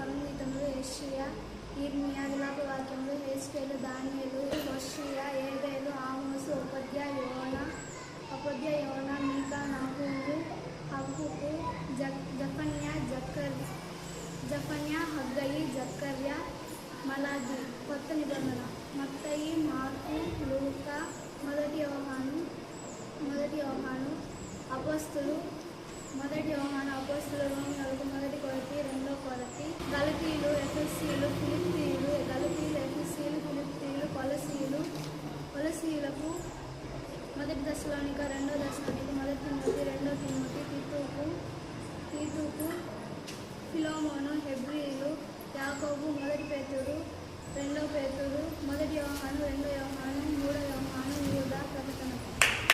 స్వరంగీతములు యెషయా, యిర్మీయా, విలాపవాక్యములు హెజ్కేలు, దానియేలు, హోషేయ, ఏబేలు, ఆమోసు, ఓబద్యా, యోనా, మీకా, నహూము, హబక్కూకు, జఫన్యా, హగ్గయి, జకర్యా, మలాకి. కొత్త నిబంధన. మత్తయి, మార్కు, లూకా, మొదటి యోహాను అపోస్తలు, రోమీయులకు మొదటి కొరింథీ, రెండో కొరింథీ, గలతీయులు, ఎఫెసీయులు, ఫిలిప్పీయులు, కొలసీయులకు మొదటి దశలోనిక, రెండో దశలోనిక, మొదటి తిమోతి, రెండో తిమోతి, తీతుకు, ఫిలోమోను, హెబ్రీయులు, యాకోబు, మొదటి పేతురు,